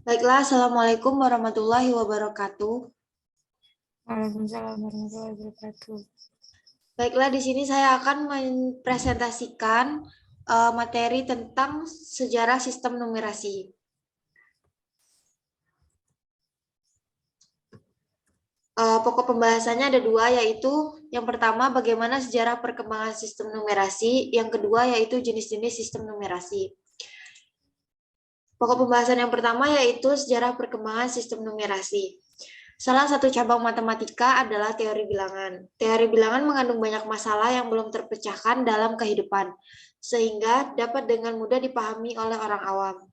Baiklah, Assalamualaikum warahmatullahi wabarakatuh. Waalaikumsalam warahmatullahi wabarakatuh. Baiklah, di sini saya akan mempresentasikan materi tentang sejarah sistem numerasi. Pokok pembahasannya ada dua, yaitu yang pertama bagaimana sejarah perkembangan sistem numerasi, yang kedua yaitu jenis-jenis sistem numerasi. Pokok pembahasan yang pertama yaitu sejarah perkembangan sistem numerasi. Salah satu cabang matematika adalah teori bilangan. Teori bilangan mengandung banyak masalah yang belum terpecahkan dalam kehidupan, sehingga dapat dengan mudah dipahami oleh orang awam.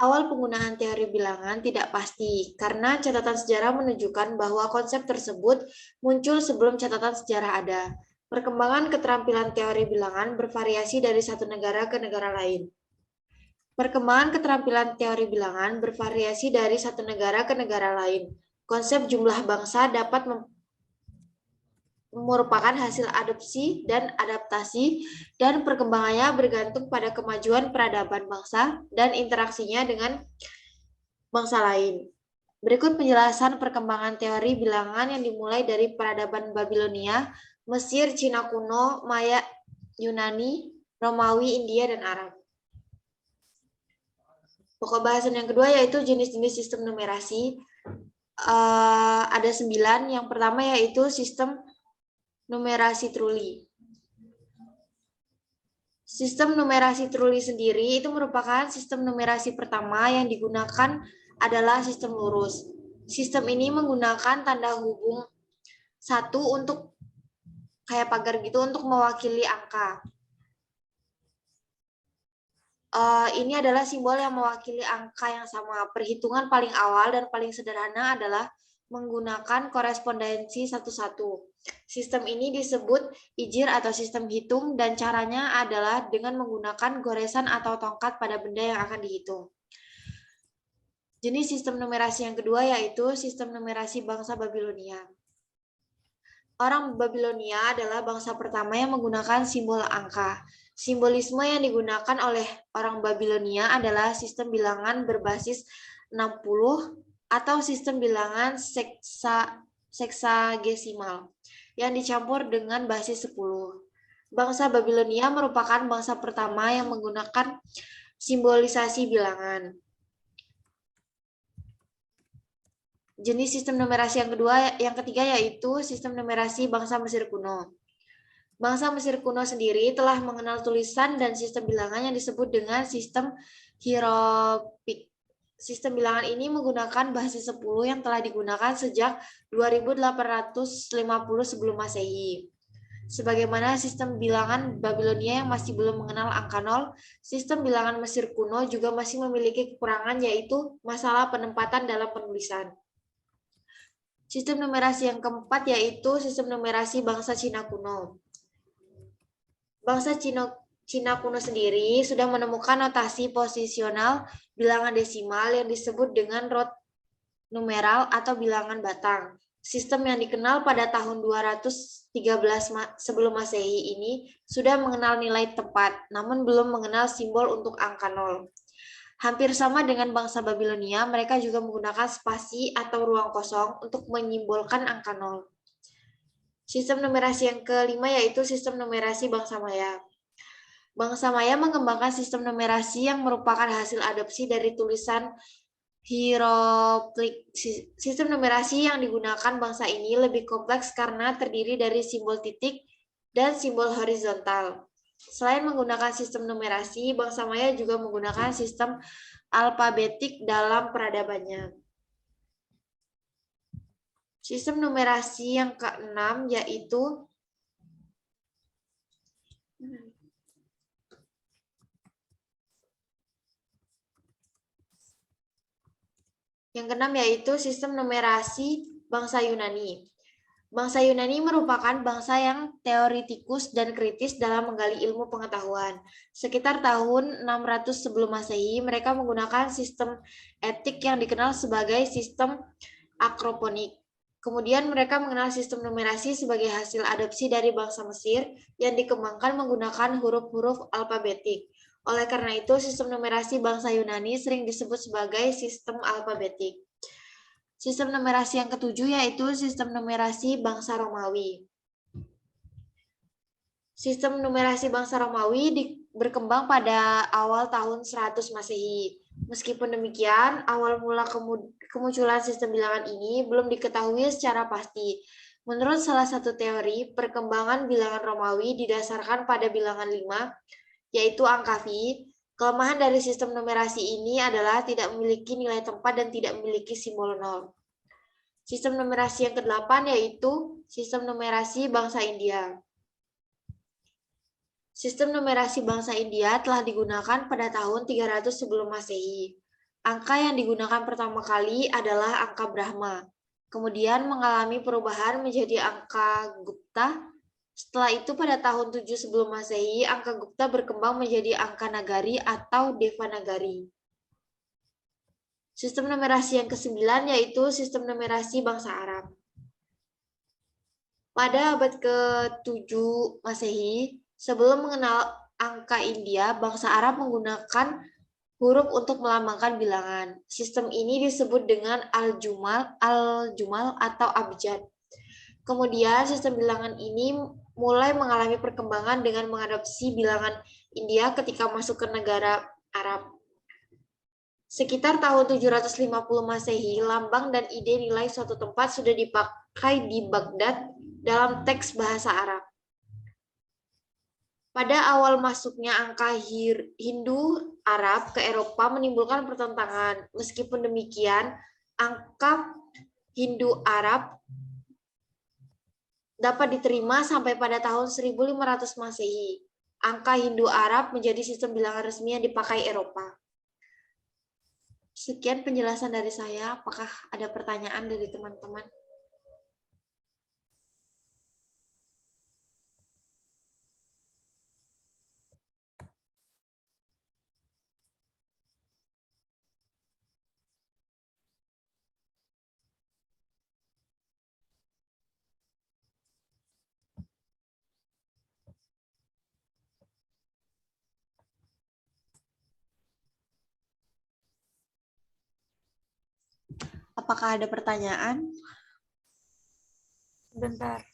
Awal penggunaan teori bilangan tidak pasti, karena catatan sejarah menunjukkan bahwa konsep tersebut muncul sebelum catatan sejarah ada. Perkembangan keterampilan teori bilangan bervariasi dari satu negara ke negara lain. Perkembangan keterampilan teori bilangan bervariasi dari satu negara ke negara lain. Konsep jumlah bangsa dapat merupakan hasil adopsi dan adaptasi, dan perkembangannya bergantung pada kemajuan peradaban bangsa dan interaksinya dengan bangsa lain. Berikut penjelasan perkembangan teori bilangan yang dimulai dari peradaban Babilonia, Mesir, Cina kuno, Maya, Yunani, Romawi, India, dan Arab. Pokok bahasan yang kedua yaitu jenis-jenis sistem numerasi. Ada 9. Yang pertama yaitu sistem numerasi truli. Sistem numerasi truli sendiri itu merupakan sistem numerasi pertama yang digunakan adalah sistem lurus. Sistem ini menggunakan tanda hubung 1 untuk kayak pagar gitu untuk mewakili angka. Ini adalah simbol yang mewakili angka yang sama. Perhitungan paling awal dan paling sederhana adalah menggunakan korespondensi 1-1. Sistem ini disebut ijir atau sistem hitung, dan caranya adalah dengan menggunakan goresan atau tongkat pada benda yang akan dihitung. Jenis sistem numerasi yang kedua yaitu sistem numerasi bangsa Babilonia. Orang Babilonia adalah bangsa pertama yang menggunakan simbol angka. Simbolisme yang digunakan oleh orang Babilonia adalah sistem bilangan berbasis 60 atau sistem bilangan seksagesimal yang dicampur dengan basis 10. Bangsa Babilonia merupakan bangsa pertama yang menggunakan simbolisasi bilangan. Jenis sistem numerasi yang ketiga yaitu sistem numerasi bangsa Mesir kuno. Bangsa Mesir kuno sendiri telah mengenal tulisan dan sistem bilangan yang disebut dengan sistem hieroglifik. Sistem bilangan ini menggunakan bahasa 10 yang telah digunakan sejak 2850 sebelum Masehi. Sebagaimana sistem bilangan Babilonia yang masih belum mengenal angka 0, sistem bilangan Mesir kuno juga masih memiliki kekurangan, yaitu masalah penempatan dalam penulisan. Sistem numerasi yang keempat yaitu sistem numerasi bangsa Cina kuno. Bangsa Cina kuno sendiri sudah menemukan notasi posisional bilangan desimal yang disebut dengan rod numeral atau bilangan batang. Sistem yang dikenal pada tahun 213 sebelum Masehi ini sudah mengenal nilai tepat, namun belum mengenal simbol untuk angka 0. Hampir sama dengan bangsa Babilonia, mereka juga menggunakan spasi atau ruang kosong untuk menyimbolkan angka 0. Sistem numerasi yang kelima yaitu sistem numerasi bangsa Maya. Bangsa Maya mengembangkan sistem numerasi yang merupakan hasil adopsi dari tulisan hieroglifik. Sistem numerasi yang digunakan bangsa ini lebih kompleks karena terdiri dari simbol titik dan simbol horizontal. Selain menggunakan sistem numerasi, bangsa Maya juga menggunakan sistem alfabetik dalam peradabannya. Sistem numerasi yang keenam yaitu sistem numerasi bangsa Yunani. Bangsa Yunani merupakan bangsa yang teoritikus dan kritis dalam menggali ilmu pengetahuan. Sekitar tahun 600 sebelum Masehi, mereka menggunakan sistem etik yang dikenal sebagai sistem akroponik. Kemudian mereka mengenal sistem numerasi sebagai hasil adopsi dari bangsa Mesir yang dikembangkan menggunakan huruf-huruf alfabetik. Oleh karena itu, sistem numerasi bangsa Yunani sering disebut sebagai sistem alfabetik. Sistem numerasi yang ketujuh yaitu sistem numerasi bangsa Romawi. Sistem numerasi bangsa Romawi berkembang pada awal tahun 100 Masehi. Meskipun demikian, awal mula kemunculan sistem bilangan ini belum diketahui secara pasti. Menurut salah satu teori, perkembangan bilangan Romawi didasarkan pada bilangan 5, yaitu angka Fi. Kelemahan dari sistem numerasi ini adalah tidak memiliki nilai tempat dan tidak memiliki simbol nol. Sistem numerasi yang ke-8 yaitu sistem numerasi bangsa India. Sistem numerasi bangsa India telah digunakan pada tahun 300 sebelum Masehi. Angka yang digunakan pertama kali adalah angka Brahma. Kemudian mengalami perubahan menjadi angka Gupta. Setelah itu pada tahun 7 sebelum Masehi, angka Gupta berkembang menjadi angka Nagari atau Devanagari. Sistem numerasi yang ke-9 yaitu sistem numerasi bangsa Arab. Pada abad ke-7 Masehi, sebelum mengenal angka India, bangsa Arab menggunakan huruf untuk melambangkan bilangan. Sistem ini disebut dengan al-jumal atau abjad. Kemudian sistem bilangan ini mulai mengalami perkembangan dengan mengadopsi bilangan India ketika masuk ke negara Arab. Sekitar tahun 750 Masehi, lambang dan ide nilai suatu tempat sudah dipakai di Baghdad dalam teks bahasa Arab. Pada awal masuknya angka Hindu-Arab ke Eropa menimbulkan pertentangan. Meskipun demikian, angka Hindu-Arab dapat diterima sampai pada tahun 1500 Masehi. Angka Hindu-Arab menjadi sistem bilangan resmi yang dipakai Eropa. Sekian penjelasan dari saya. Apakah ada pertanyaan dari teman-teman? Apakah ada pertanyaan? Sebentar.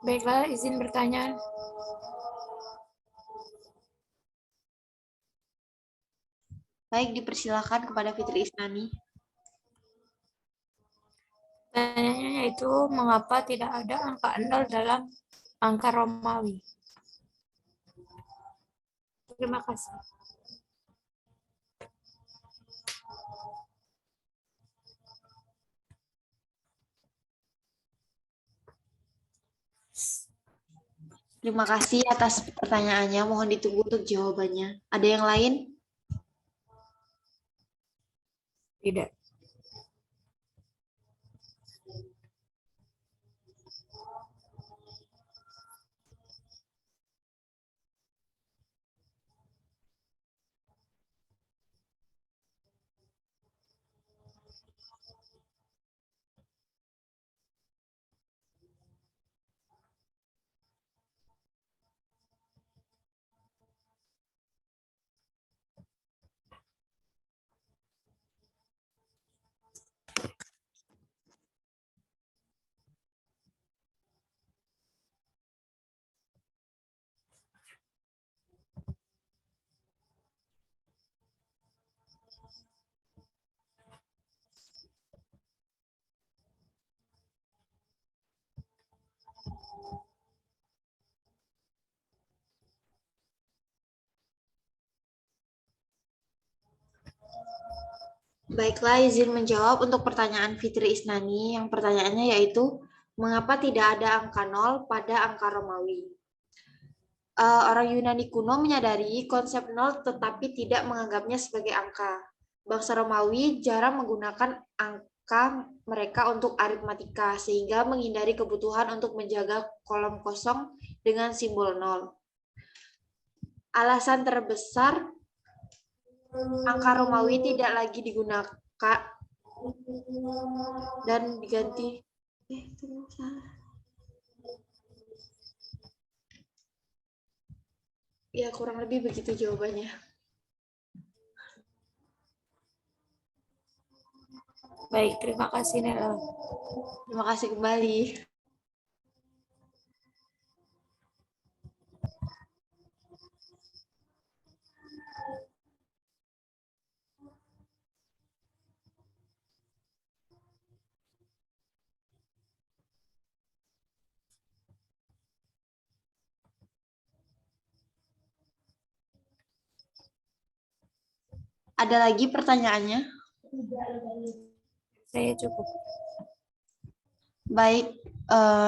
Baiklah, izin bertanya. Baik, dipersilakan kepada Fitri Isnani. Pertanyaannya yaitu, mengapa tidak ada angka 0 dalam angka Romawi? Terima kasih. Terima kasih atas pertanyaannya. Mohon ditunggu untuk jawabannya. Ada yang lain? Tidak. Baiklah, izin menjawab untuk pertanyaan Fitri Isnani. Yang pertanyaannya yaitu, mengapa tidak ada angka 0 pada angka Romawi? Orang Yunani kuno menyadari konsep 0 tetapi tidak menganggapnya sebagai angka. Bangsa Romawi jarang menggunakan angka mereka untuk aritmatika, sehingga menghindari kebutuhan untuk menjaga kolom kosong dengan simbol 0. Alasan terbesar angka Romawi tidak lagi digunakan dan diganti ya kurang lebih begitu jawabannya. Baik, terima kasih Nela. Terima kasih kembali. Ada lagi pertanyaannya? Saya cukup. Baik,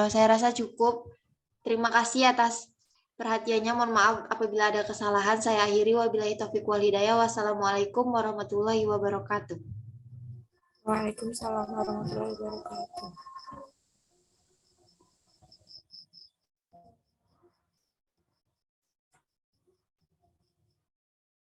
saya rasa cukup. Terima kasih atas perhatiannya. Mohon maaf apabila ada kesalahan. Saya akhiri. Wabillahi taufiq wal hidayah. Wassalamualaikum warahmatullahi wabarakatuh. Waalaikumsalam warahmatullahi wabarakatuh.